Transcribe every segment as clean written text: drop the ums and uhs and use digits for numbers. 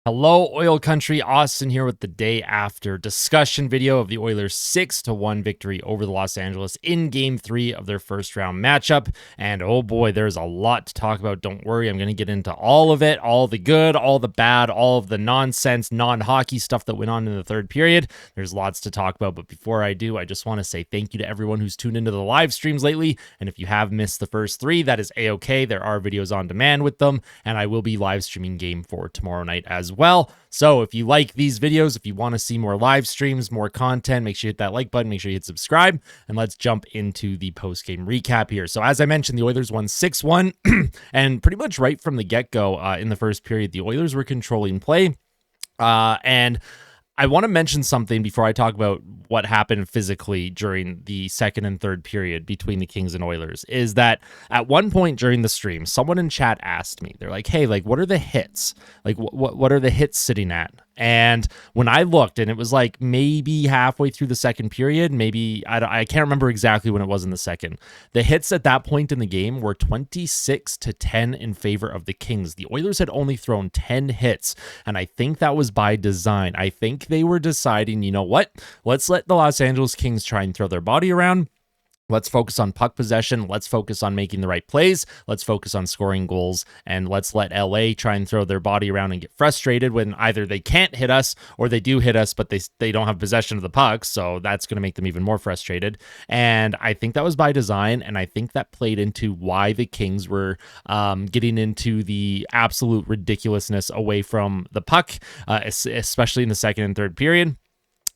Hello, Oil Country. Austin here with the day after discussion video of the Oilers' 6-1 victory over the Los Angeles in Game 3 of their first round matchup. And oh boy, there's a lot to talk about. Don't worry, I'm going to get into all of it, all the good, all the bad, all of the nonsense, non-hockey stuff that went on in the third period. There's lots to talk about, but before I do, I just want to say thank you to everyone who's tuned into the live streams lately. And if you have missed the first three, that is a-okay. There are videos on demand with them, and I will be live streaming Game 4 tomorrow night as well. So if you like these videos, if you want to see more live streams, more content, make sure you hit that like button, make sure you hit subscribe, and let's jump into the post-game recap here. So as I mentioned, the Oilers won 6-1, and pretty much right from the get-go in the first period, the Oilers were controlling play, and I want to mention something before I talk about what happened physically during the second and third period between the Kings and Oilers, is that at one point during the stream, someone in chat asked me, they're like, hey, like, what are the hits? Like, what are the hits sitting at? And when I looked, and it was like maybe halfway through the second period, maybe, I can't remember exactly when it was in the second. The hits at that point in the game were 26-10 in favor of the Kings. The Oilers had only thrown 10 hits, and I think that was by design. I think they were deciding, you know what? Let's let the Los Angeles Kings try and throw their body around. Let's focus on puck possession. Let's focus on making the right plays. Let's focus on scoring goals. And let's let LA try and throw their body around and get frustrated when either they can't hit us or they do hit us, but they don't have possession of the puck. So that's going to make them even more frustrated. And I think that was by design. And I think that played into why the Kings were getting into the absolute ridiculousness away from the puck, especially in the second and third period.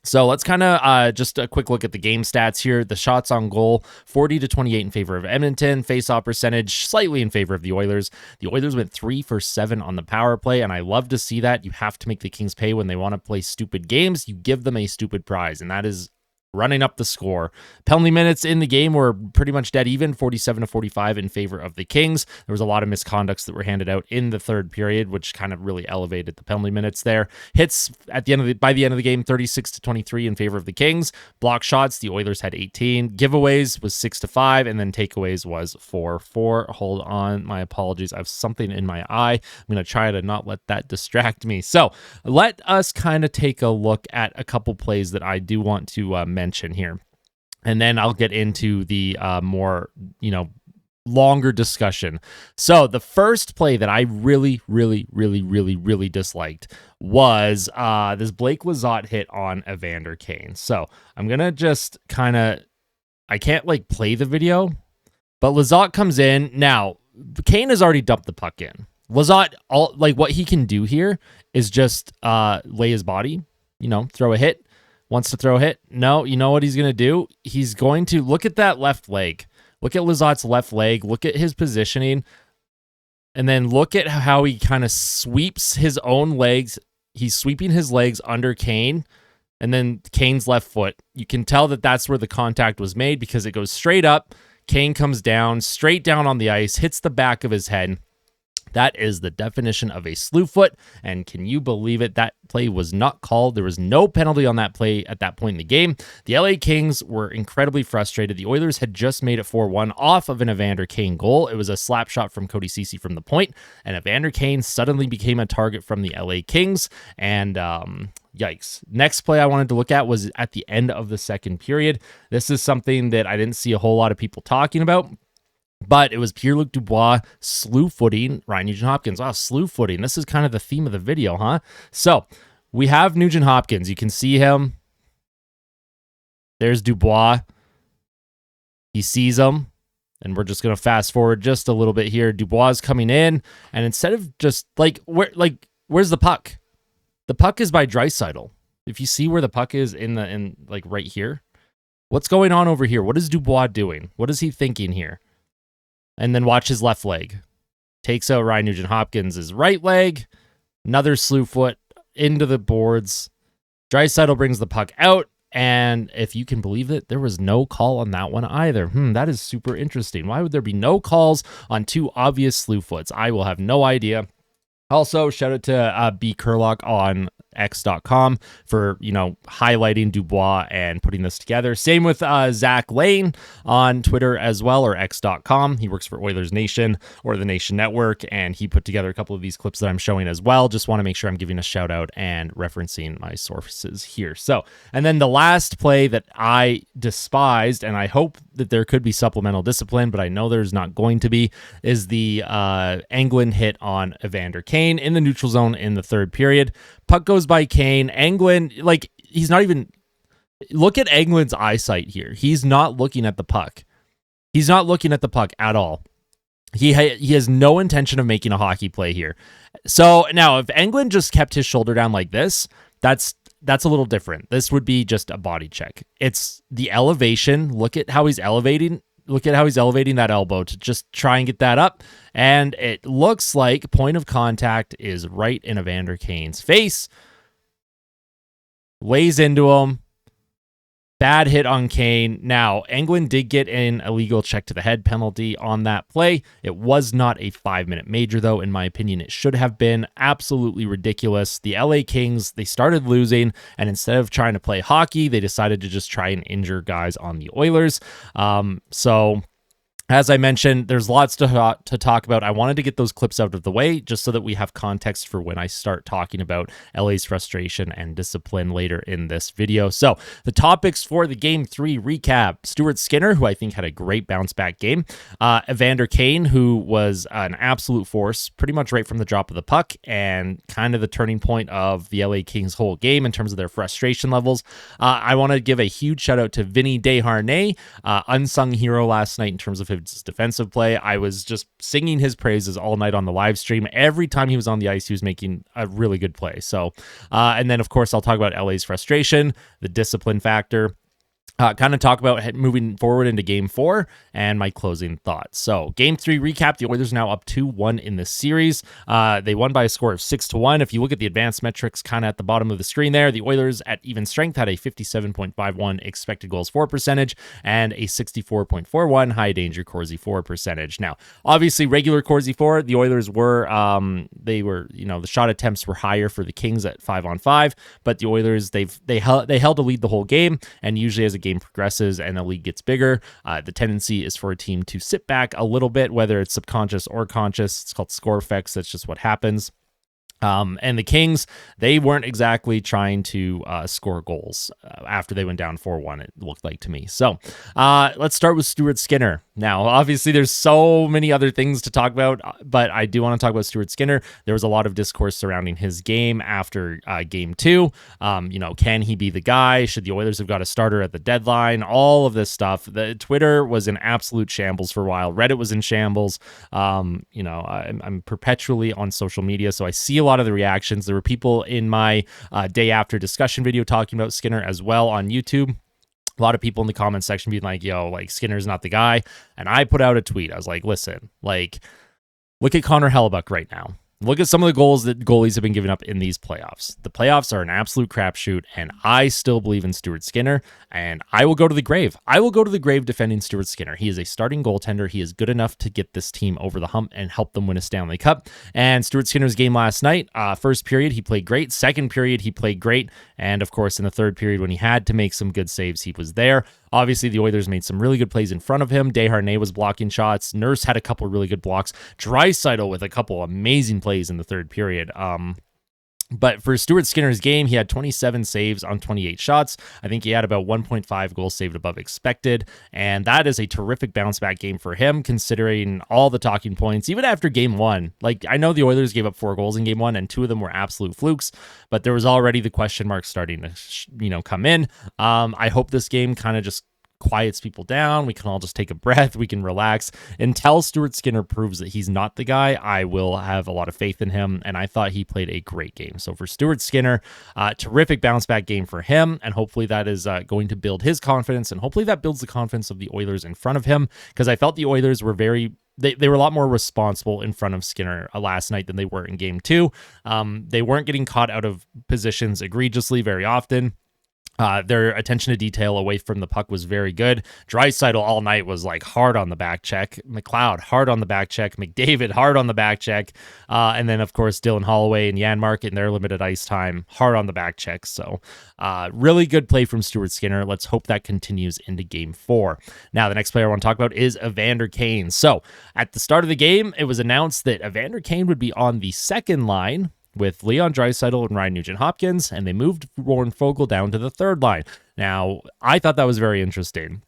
So let's kind of just a quick look at the game stats here. The shots on goal, 40-28 in favor of Edmonton. Face-off percentage, slightly in favor of the Oilers. The Oilers went 3 for 7 on the power play, and I love to see that. You have to make the Kings pay when they want to play stupid games. You give them a stupid prize, and that is running up the score. Penalty minutes in the game were pretty much dead even, 47-45 in favor of the Kings. There was a lot of misconducts that were handed out in the third period, which kind of really elevated the penalty minutes there. Hits at the end of by the end of the game, 36-23 in favor of the Kings. Block shots, the Oilers had 18. Giveaways was 6-5, and then takeaways was 4-4. Hold on, my apologies. I have something in my eye. I'm going to try to not let that distract me. So let us kind of take a look at a couple plays that I do want to mention here, and then I'll get into the more longer discussion. So the first play that I really disliked was this Blake Lizotte hit on Evander Kane. So I'm gonna just kind of, I can't like play the video, but Lizotte comes in. Now Kane has already dumped the puck in. Lizotte, what he can do here is just lay his body, throw a hit. Wants to throw a hit? No, you know what he's going to do? He's going to look at that left leg. Look at Lizotte's left leg. Look at his positioning. And then look at how he kind of sweeps his own legs. He's sweeping his legs under Kane. And then Kane's left foot. You can tell that that's where the contact was made because it goes straight up. Kane comes down, straight down on the ice, hits the back of his head. That is the definition of a slew foot, and can you believe it? That play was not called. There was no penalty on that play at that point in the game. The LA Kings were incredibly frustrated. The Oilers had just made it 4-1 off of an Evander Kane goal. It was a slap shot from Cody Ceci from the point, and Evander Kane suddenly became a target from the LA Kings, and yikes. Next play I wanted to look at was at the end of the second period. This is something that I didn't see a whole lot of people talking about, but it was Pierre-Luc Dubois slew-footing Ryan Nugent-Hopkins. Wow, slew-footing. This is kind of the theme of the video, huh? So, we have Nugent-Hopkins. You can see him. There's Dubois. He sees him. And we're just going to fast forward just a little bit here. Dubois is coming in. And instead of just, where's the puck? The puck is by Draisaitl. If you see where the puck is right here. What's going on over here? What is Dubois doing? What is he thinking here? And then watch his left leg. Takes out Ryan Nugent-Hopkins' right leg. Another slew foot into the boards. Draisaitl brings the puck out. And if you can believe it, there was no call on that one either. That is super interesting. Why would there be no calls on two obvious slew foots? I will have no idea. Also, shout out to B. Kerlock on x.com for, highlighting Dubois and putting this together. Same with Zach Lane on Twitter as well, or x.com. He works for Oilers Nation or the Nation Network, and he put together a couple of these clips that I'm showing as well. Just want to make sure I'm giving a shout out and referencing my sources here. So, and then the last play that I despised, and I hope that there could be supplemental discipline, but I know there's not going to be, is the Anglin hit on Evander Kane in the neutral zone in the third period. Puck goes by Kane. Anglin, he's not even... Look at Anglin's eyesight here. He's not looking at the puck. He's not looking at the puck at all. He has no intention of making a hockey play here. So now, if Anglin just kept his shoulder down like this, that's a little different. This would be just a body check. It's the elevation. Look at how he's elevating. Look at how he's elevating that elbow to just try and get that up. And it looks like point of contact is right in Evander Kane's face. Lays into him. Bad hit on Kane. Now, Anglin did get an illegal check to the head penalty on that play. It was not a 5-minute major, though. In my opinion, it should have been. Absolutely ridiculous. The LA Kings, they started losing, and instead of trying to play hockey, they decided to just try and injure guys on the Oilers. As I mentioned, there's lots to talk about. I wanted to get those clips out of the way just so that we have context for when I start talking about LA's frustration and discipline later in this video. So the topics for the Game 3 recap: Stuart Skinner, who I think had a great bounce-back game. Evander Kane, who was an absolute force pretty much right from the drop of the puck and kind of the turning point of the LA Kings' whole game in terms of their frustration levels. I want to give a huge shout-out to Vinny Desharnais, unsung hero last night in terms of his defensive play. I was just singing his praises all night on the live stream. Every time he was on the ice, he was making a really good play. So, and then of course, I'll talk about LA's frustration, the discipline factor, kind of talk about moving forward into Game 4 and my closing thoughts. So, Game 3 recap: the Oilers are now up 2-1 in this series. They won by a score of 6-1. If you look at the advanced metrics kind of at the bottom of the screen there, the Oilers at even strength had a 57.51 expected goals for percentage and a 64.41 high danger Corsi for percentage. Now, obviously, regular Corsi for, the Oilers were, the shot attempts were higher for the Kings at 5-on-5, but the Oilers, they held a lead the whole game, and usually as a game progresses and the league gets bigger, the tendency is for a team to sit back a little bit, whether it's subconscious or conscious. It's called score effects. That's just what happens. And the Kings, they weren't exactly trying to score goals after they went down 4-1, it looked like to me. So let's start with Stuart Skinner. Now, obviously, there's so many other things to talk about, but I do want to talk about Stuart Skinner. There was a lot of discourse surrounding his game after Game 2. Can he be the guy? Should the Oilers have got a starter at the deadline? All of this stuff. The Twitter was in absolute shambles for a while. Reddit was in shambles. I'm perpetually on social media, so I see a lot of the reactions. There were people in my day after discussion video talking about Skinner as well on YouTube. A lot of people in the comment section being like, Skinner's not the guy. And I put out a tweet. I was like, listen, look at Connor Hellebuck right now. Look at some of the goals that goalies have been giving up in these playoffs. The playoffs are an absolute crapshoot, and I still believe in Stuart Skinner, and I will go to the grave. I will go to the grave defending Stuart Skinner. He is a starting goaltender. He is good enough to get this team over the hump and help them win a Stanley Cup. And Stuart Skinner's game last night, first period, he played great. Second period, he played great. And of course, in the third period, when he had to make some good saves, he was there. Obviously, the Oilers made some really good plays in front of him. Desharnais was blocking shots. Nurse had a couple really good blocks. Draisaitl with a couple amazing plays in the third period. But for Stuart Skinner's game, he had 27 saves on 28 shots. I think he had about 1.5 goals saved above expected. And that is a terrific bounce back game for him, considering all the talking points, even after Game 1. I know the Oilers gave up 4 goals in Game 1, and 2 of them were absolute flukes, but there was already the question marks starting to, come in. I hope this game kind of just quiets people down. We can all just take a breath. We can relax. Until Stuart Skinner proves that he's not the guy, I will have a lot of faith in him, and I thought he played a great game. So for Stuart Skinner, terrific bounce back game for him, and hopefully that is going to build his confidence, and hopefully that builds the confidence of the Oilers in front of him, because I felt the Oilers were they were a lot more responsible in front of Skinner last night than they were in Game 2. They weren't getting caught out of positions egregiously very often. Their attention to detail away from the puck was very good. Draisaitl all night was like hard on the back check. McLeod hard on the back check. McDavid hard on the back check. And then, of course, Dylan Holloway and Janmark in their limited ice time hard on the back check. So really good play from Stuart Skinner. Let's hope that continues into Game 4. Now, the next player I want to talk about is Evander Kane. So at the start of the game, it was announced that Evander Kane would be on the second line with Leon Draisaitl and Ryan Nugent-Hopkins, and they moved Warren Foegele down to the third line. Now, I thought that was very interesting.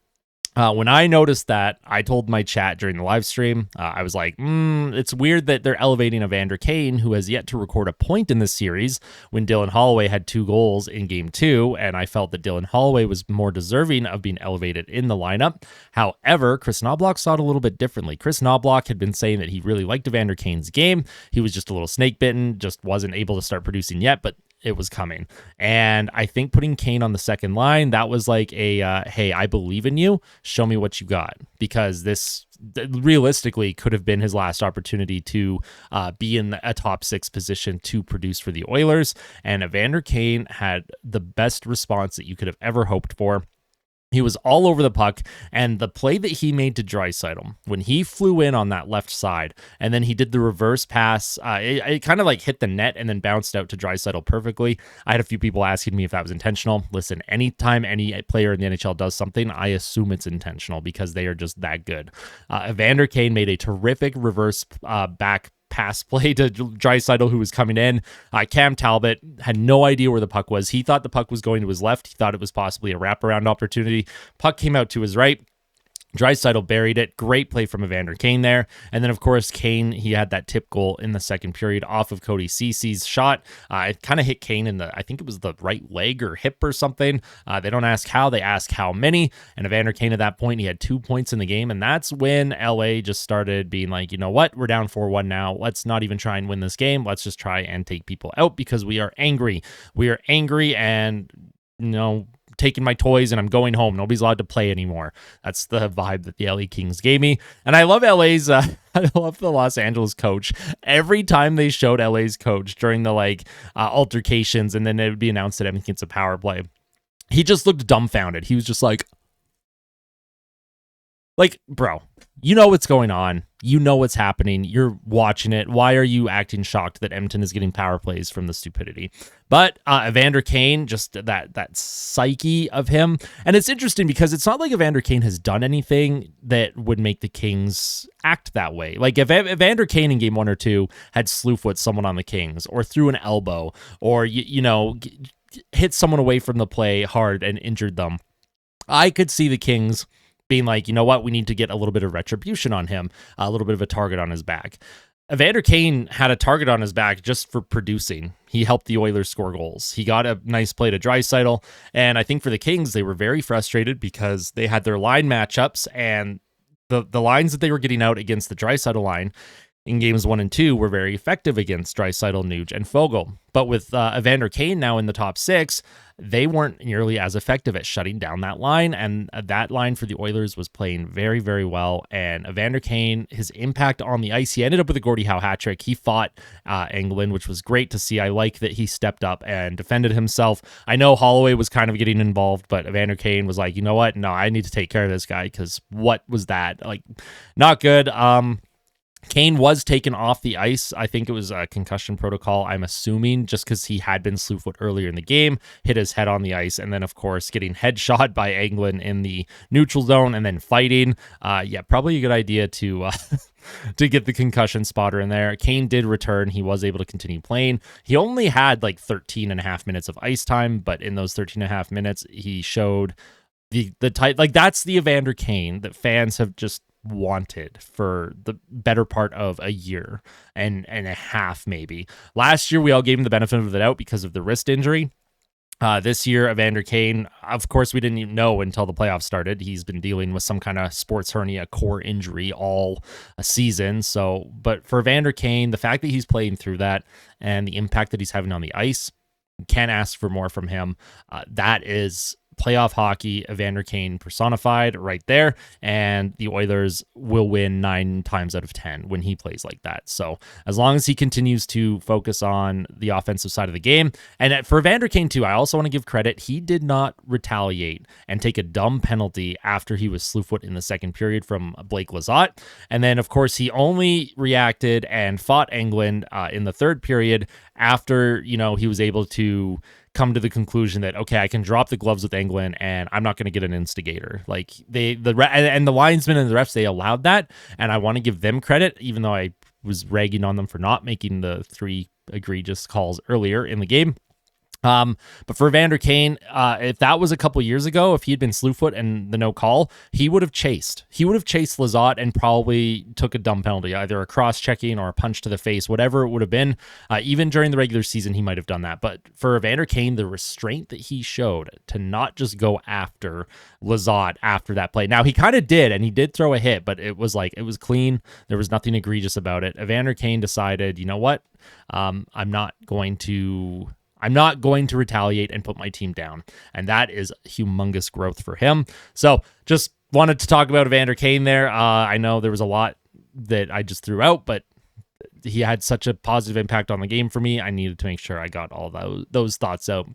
When I noticed that, I told my chat during the live stream, I was like, it's weird that they're elevating Evander Kane, who has yet to record a point in this series, when Dylan Holloway had 2 goals in Game 2, and I felt that Dylan Holloway was more deserving of being elevated in the lineup. However, Chris Knobloch saw it a little bit differently. Chris Knobloch had been saying that he really liked Evander Kane's game. He was just a little snake-bitten, just wasn't able to start producing yet, but it was coming. And I think putting Kane on the second line, that was like a, hey, I believe in you. Show me what you got. Because this realistically could have been his last opportunity to be in a top 6 position to produce for the Oilers. And Evander Kane had the best response that you could have ever hoped for. He was all over the puck, and the play that he made to Draisaitl, when he flew in on that left side, and then he did the reverse pass, it kind of like hit the net and then bounced out to Draisaitl perfectly. I had a few people asking me if that was intentional. Listen, anytime any player in the NHL does something, I assume it's intentional because they are just that good. Evander Kane made a terrific reverse back pass play to Draisaitl, who was coming in. Cam Talbot had no idea where the puck was. He thought the puck was going to his left. He thought it was possibly a wraparound opportunity. Puck came out to his right. Draisaitl buried it. Great play from Evander Kane there. And then, of course, Kane, he had that tip goal in the second period off of Cody Cece's shot. It kind of hit Kane in the, I think it was the right leg or hip or something. They don't ask how, they ask how many. And Evander Kane at that point, he had 2 points in the game. And that's when LA just started being like, you know what? We're down 4-1 now. Let's not even try and win this game. Let's just try and take people out because we are angry. We are angry and, you know, taking my toys and I'm going home. Nobody's allowed to play anymore. That's the vibe that the LA Kings gave me. And I love LA's, I love the Los Angeles coach. Every time they showed LA's coach during the altercations and then it would be announced that Edmonton gets a power play, he just looked dumbfounded. He was just like, bro, you know what's going on. You know what's happening. You're watching it. Why are you acting shocked that Edmonton is getting power plays from the stupidity? But Evander Kane, just that psyche of him. And it's interesting because it's not like Evander Kane has done anything that would make the Kings act that way. Like if Evander Kane in Game 1 or 2 had slewfoot someone on the Kings or threw an elbow or, hit someone away from the play hard and injured them, I could see the Kings being like, you know what, we need to get a little bit of retribution on him, a little bit of a target on his back. Evander Kane had a target on his back just for producing. He helped the Oilers score goals. He got a nice play to Draisaitl, and I think for the Kings, they were very frustrated because they had their line matchups, and the lines that they were getting out against the Draisaitl line in games 1 and 2 were very effective against Draisaitl, Nuge, and Foegele. But with Evander Kane now in the top 6, they weren't nearly as effective at shutting down that line, and that line for the Oilers was playing very, very well. And Evander Kane, his impact on the ice, he ended up with a Gordie Howe hat trick. He fought Engelland, which was great to see. I like that he stepped up and defended himself. I know Holloway was kind of getting involved, but Evander Kane was like, you know what? No, I need to take care of this guy because what was that? Not good. Kane was taken off the ice. I think it was a concussion protocol, I'm assuming, just because he had been slewfoot earlier in the game, hit his head on the ice, and then, of course, getting headshot by Engelland in the neutral zone and then fighting. Probably a good idea to to get the concussion spotter in there. Kane did return. He was able to continue playing. He only had 13 and a half minutes of ice time, but in those 13 and a half minutes, he showed the type, that's the Evander Kane that fans have just wanted for the better part of a year and a half, maybe. Last year, we all gave him the benefit of the doubt because of the wrist injury. This year, Evander Kane, of course, we didn't even know until the playoffs started. He's been dealing with some kind of sports hernia core injury all season. So, but for Evander Kane, the fact that he's playing through that and the impact that he's having on the ice, can't ask for more from him. That is playoff hockey, Evander Kane personified right there, and the Oilers will win 9 times out of 10 when he plays like that. So as long as he continues to focus on the offensive side of the game, and for Evander Kane too, I also want to give credit. He did not retaliate and take a dumb penalty after he was slew foot in the second period from Blake Lizotte. And then, of course, he only reacted and fought England in the third period after, he was able to come to the conclusion that, okay, I can drop the gloves with England and I'm not going to get an instigator. Like the linesmen and the refs, they allowed that. And I want to give them credit, even though I was ragging on them for not making the 3 egregious calls earlier in the game. But for Evander Kane, if that was a couple years ago, if he had been slew foot and the no call, he would have chased Lizotte and probably took a dumb penalty, either a cross-checking or a punch to the face, whatever it would have been. Even during the regular season, he might have done that. But for Evander Kane, the restraint that he showed to not just go after Lizotte after that play. Now, he kind of did, and he did throw a hit, but it was clean. There was nothing egregious about it. Evander Kane decided, you know what? I'm not going to retaliate and put my team down. And that is humongous growth for him. So just wanted to talk about Evander Kane there. I know there was a lot that I just threw out, but he had such a positive impact on the game for me. I needed to make sure I got all those thoughts out.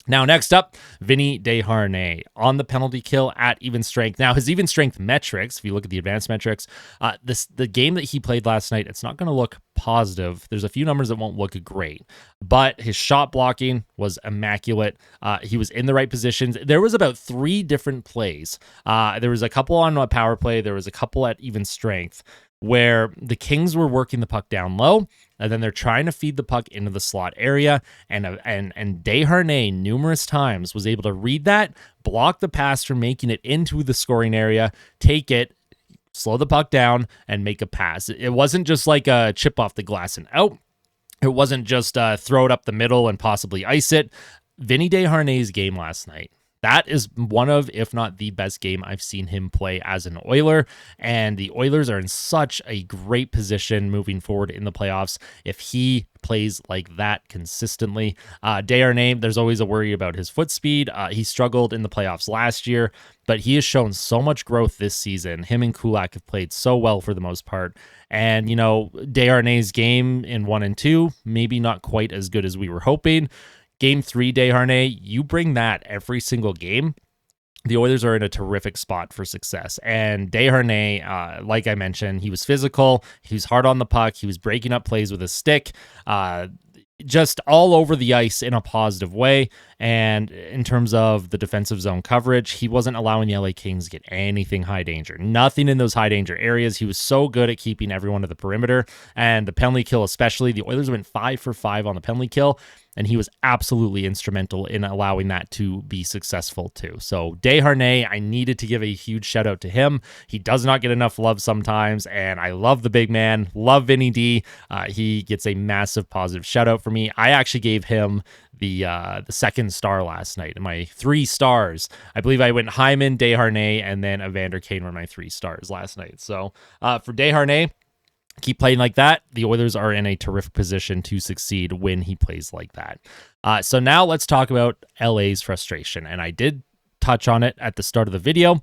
Now, next up, Vinny Desharnais on the penalty kill at even strength. Now, his even strength metrics, if you look at the advanced metrics, the game that he played last night, it's not going to look positive. There's a few numbers that won't look great, but his shot blocking was immaculate. He was in the right positions. There was about 3 different plays. There was a couple on a power play. There was a couple at even strength where the Kings were working the puck down low, and then they're trying to feed the puck into the slot area, and Desharnais numerous times was able to read that, block the pass from making it into the scoring area, take it, slow the puck down, and make a pass. It wasn't just like a chip off the glass and out. It wasn't just throw it up the middle and possibly ice it. Vinny Desharnais' game last night, that is one of, if not the best game I've seen him play as an Oiler, and the Oilers are in such a great position moving forward in the playoffs if he plays like that consistently. Desharnais, there's always a worry about his foot speed. He struggled in the playoffs last year, but he has shown so much growth this season. Him and Kulak have played so well for the most part. And, Desharnais' game in 1 and 2, maybe not quite as good as we were hoping. Game 3, Desharnais, you bring that every single game, the Oilers are in a terrific spot for success. And Desharnais, like I mentioned, he was physical, he was hard on the puck, he was breaking up plays with his stick, just all over the ice in a positive way. And in terms of the defensive zone coverage, he wasn't allowing the LA Kings to get anything high danger. Nothing in those high danger areas. He was so good at keeping everyone to the perimeter. And the penalty kill especially, the Oilers went 5 for 5 on the penalty kill, and he was absolutely instrumental in allowing that to be successful too. So Desharnais, I needed to give a huge shout out to him. He does not get enough love sometimes, and I love the big man, love Vinny D. He gets a massive positive shout out for me. I actually gave him the second star last night. And my 3 stars, I believe I went Hyman, Desharnais, and then Evander Kane were my 3 stars last night. So for Desharnais, keep playing like that. The Oilers are in a terrific position to succeed when he plays like that. So now let's talk about LA's frustration. And I did touch on it at the start of the video.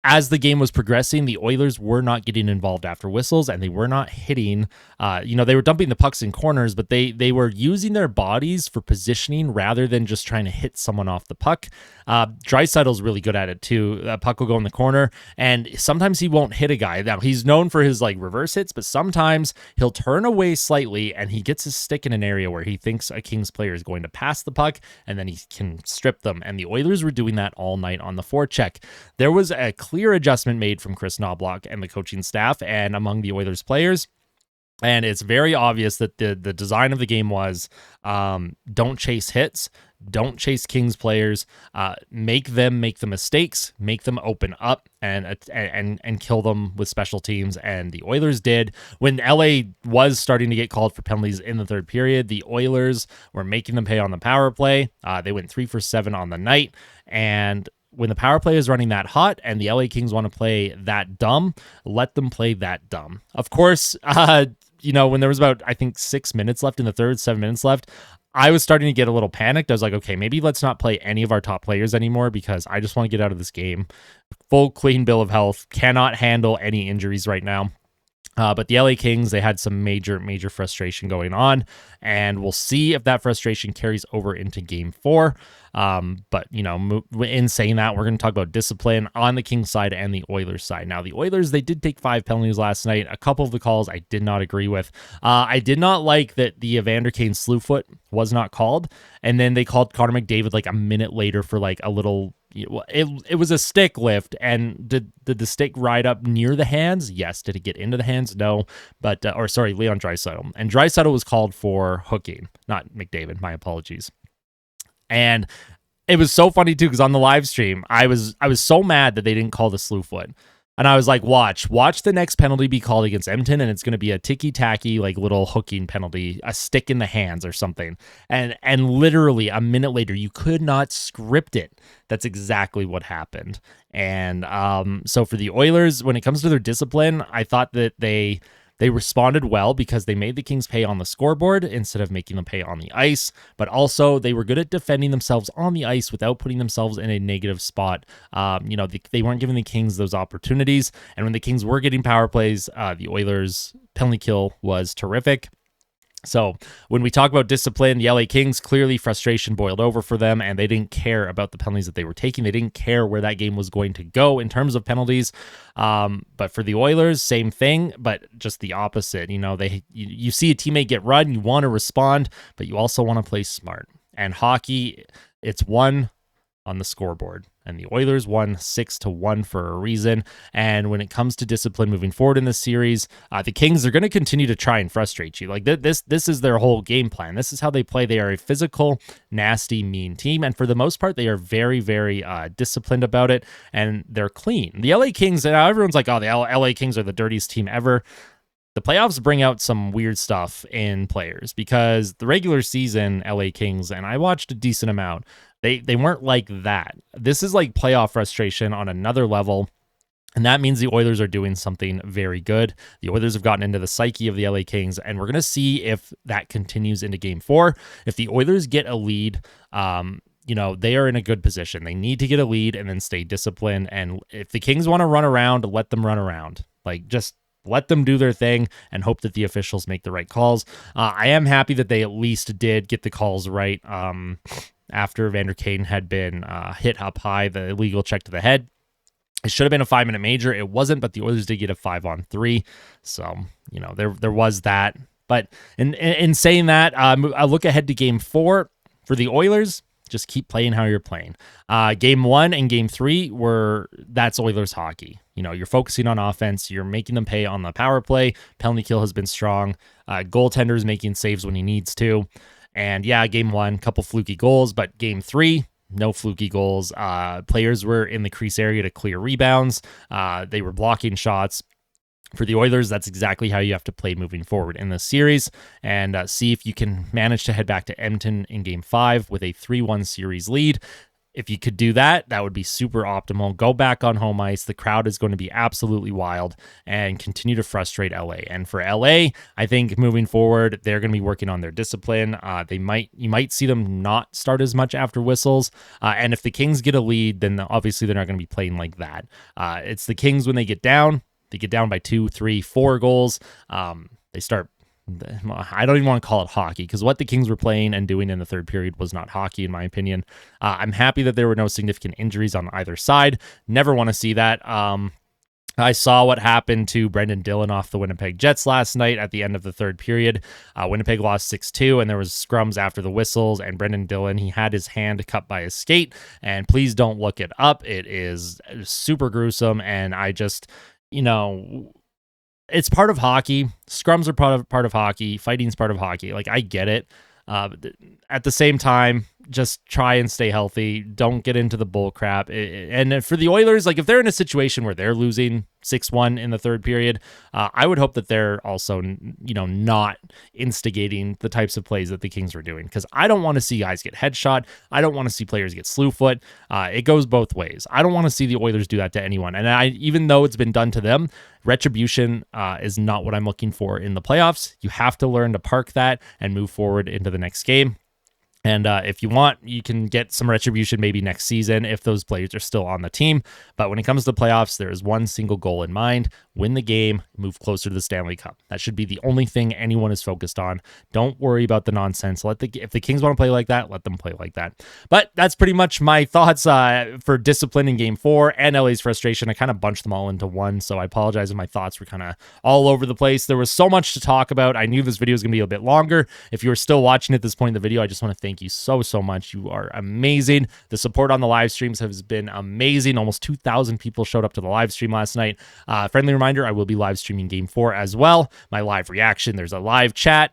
As the game was progressing, the Oilers were not getting involved after whistles, and they were not hitting. They were dumping the pucks in corners, but they were using their bodies for positioning rather than just trying to hit someone off the puck. Draisaitl's really good at it too. That puck will go in the corner, and sometimes he won't hit a guy. Now, he's known for his reverse hits, but sometimes he'll turn away slightly, and he gets his stick in an area where he thinks a Kings player is going to pass the puck, and then he can strip them. And the Oilers were doing that all night on the forecheck. There was a clear adjustment made from Chris Knobloch and the coaching staff and among the Oilers players. And it's very obvious that the design of the game was don't chase hits, don't chase Kings players, make them make the mistakes, make them open up and kill them with special teams. And the Oilers did. When LA was starting to get called for penalties in the third period, the Oilers were making them pay on the power play. They went 3 for 7 on the night. And when the power play is running that hot and the LA Kings want to play that dumb, let them play that dumb. Of course, when there was about, I think, 6 minutes left in the third, 7 minutes left, I was starting to get a little panicked. I was like, okay, maybe let's not play any of our top players anymore because I just want to get out of this game. Full clean bill of health, cannot handle any injuries right now. But the LA Kings, they had some major frustration going on, and we'll see if that frustration carries over into game 4. But, you know, in saying that, we're going to talk about discipline on the Kings side and the Oilers side. Now, the Oilers, they did take 5 penalties last night. A couple of the calls I did not agree with. I did not like that the Evander Kane slew foot was not called, and then they called Connor McDavid like a minute later for like a little... It was a stick lift, and did the stick ride up near the hands? Yes. Did it get into the hands? No. But Leon Draisaitl, and Draisaitl was called for hooking, not McDavid. My apologies. And it was so funny too because on the live stream, I was so mad that they didn't call the slew foot. And I was like, watch the next penalty be called against Edmonton, and it's going to be a ticky-tacky, like, little hooking penalty, a stick in the hands or something. And literally a minute later, you could not script it. That's exactly what happened. And so for the Oilers, when it comes to their discipline, I thought that they responded well because they made the Kings pay on the scoreboard instead of making them pay on the ice, but also they were good at defending themselves on the ice without putting themselves in a negative spot. They weren't giving the Kings those opportunities, and when the Kings were getting power plays, the Oilers' penalty kill was terrific. So when we talk about discipline, the LA Kings, clearly frustration boiled over for them, and they didn't care about the penalties that they were taking. They didn't care where that game was going to go in terms of penalties. But for the Oilers, same thing, but just the opposite. You see a teammate get run, you want to respond, but you also want to play smart. And hockey, it's won on the scoreboard. And the Oilers won 6-1 for a reason. And when it comes to discipline moving forward in this series, the Kings are going to continue to try and frustrate you. Like this is their whole game plan. This is how they play. They are a physical, nasty, mean team. And for the most part, they are very, very disciplined about it. And they're clean. The LA Kings, everyone's like, oh, the LA Kings are the dirtiest team ever. The playoffs bring out some weird stuff in players because the regular season LA Kings, and I watched a decent amount, they weren't like that. This is like playoff frustration on another level, and that means the Oilers are doing something very good. The Oilers have gotten into the psyche of the LA Kings, and we're going to see if that continues into Game 4. If the Oilers get a lead, they are in a good position. They need to get a lead and then stay disciplined, and if the Kings want to run around, let them run around. Just let them do their thing and hope that the officials make the right calls. I am happy that they at least did get the calls right after Evander Kane had been hit up high, the illegal check to the head. It should have been a 5-minute major. It wasn't, but the Oilers did get a 5-on-3. So, there was that. But in saying that, I look ahead to Game 4 for the Oilers. Just keep playing how you're playing. Game 1 and Game 3 that's Oilers hockey. You're focusing on offense. You're making them pay on the power play. Penalty kill has been strong. Goaltender's making saves when he needs to. And yeah, Game 1, couple fluky goals, but Game 3, no fluky goals. Players were in the crease area to clear rebounds. They were blocking shots. For the Oilers, that's exactly how you have to play moving forward in this series, and see if you can manage to head back to Edmonton in Game 5 with a 3-1 series lead. If you could do that, that would be super optimal. Go back on home ice. The crowd is going to be absolutely wild and continue to frustrate LA. And for LA, I think moving forward, they're going to be working on their discipline. You might see them not start as much after whistles. And if the Kings get a lead, then obviously they're not going to be playing like that. It's the Kings when they get down. They get down by 2, 3, 4 goals. They start, I don't even want to call it hockey because what the Kings were playing and doing in the third period was not hockey, in my opinion. I'm happy that there were no significant injuries on either side. Never want to see that. I saw what happened to Brendan Dillon off the Winnipeg Jets last night at the end of the third period. Winnipeg lost 6-2, and there was scrums after the whistles, and Brendan Dillon, he had his hand cut by his skate, and please don't look it up. It is super gruesome, and I just... it's part of hockey. Scrums are part of hockey. Fighting's part of hockey. I get it. At the same time, just try and stay healthy. Don't get into the bull crap. And for the Oilers, if they're in a situation where they're losing 6-1 in the third period, I would hope that they're also, not instigating the types of plays that the Kings were doing, because I don't want to see guys get headshot. I don't want to see players get slew foot. It goes both ways. I don't want to see the Oilers do that to anyone. And even though it's been done to them, retribution is not what I'm looking for in the playoffs. You have to learn to park that and move forward into the next game. And if you want, you can get some retribution maybe next season if those players are still on the team. But when it comes to playoffs, there is one single goal in mind: win the game, move closer to the Stanley Cup. That should be the only thing anyone is focused on. Don't worry about the nonsense. If the Kings want to play like that, let them play like that. But that's pretty much my thoughts for discipline in Game 4 and LA's frustration. I kind of bunched them all into one, so I apologize if my thoughts were kind of all over the place. There was so much to talk about. I knew this video was going to be a bit longer. If you are still watching at this point in the video, I just want to thank you so much. You are amazing. The support on the live streams has been amazing. Almost 2,000 people showed up to the live stream last night. Friendly reminder, I will be live streaming Game 4 as well. My live reaction, there's a live chat.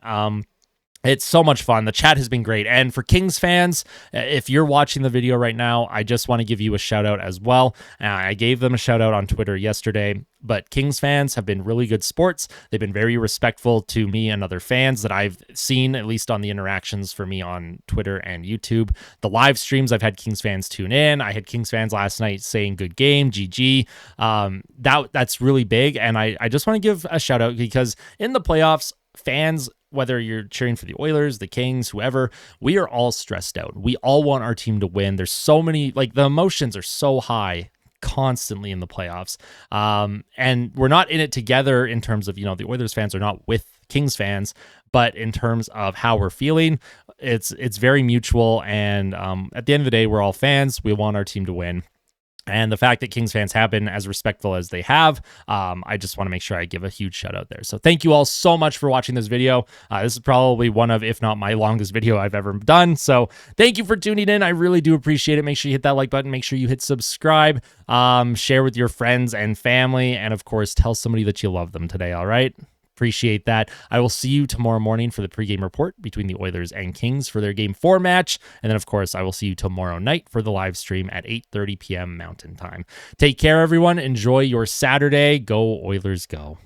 It's so much fun. The chat has been great. And for Kings fans, if you're watching the video right now, I just want to give you a shout out as well. I gave them a shout out on Twitter yesterday, but Kings fans have been really good sports. They've been very respectful to me and other fans that I've seen, at least on the interactions for me on Twitter and YouTube. The live streams, I've had Kings fans tune in. I had Kings fans last night saying good game, GG. That's really big. And I just want to give a shout out because in the playoffs, fans, whether you're cheering for the Oilers, the Kings, whoever, we are all stressed out. We all want our team to win. There's so many, like, the emotions are so high constantly in the playoffs. And we're not in it together in terms of, the Oilers fans are not with Kings fans, but in terms of how we're feeling, it's very mutual. And at the end of the day, we're all fans. We want our team to win. And the fact that Kings fans have been as respectful as they have, I just want to make sure I give a huge shout out there. So thank you all so much for watching this video. This is probably one of, if not my longest video I've ever done. So thank you for tuning in. I really do appreciate it. Make sure you hit that like button. Make sure you hit subscribe, share with your friends and family, and of course, tell somebody that you love them today. All right. Appreciate that. I will see you tomorrow morning for the pregame report between the Oilers and Kings for their Game 4 match. And then, of course, I will see you tomorrow night for the live stream at 8:30 p.m. Mountain Time. Take care, everyone. Enjoy your Saturday. Go Oilers, go.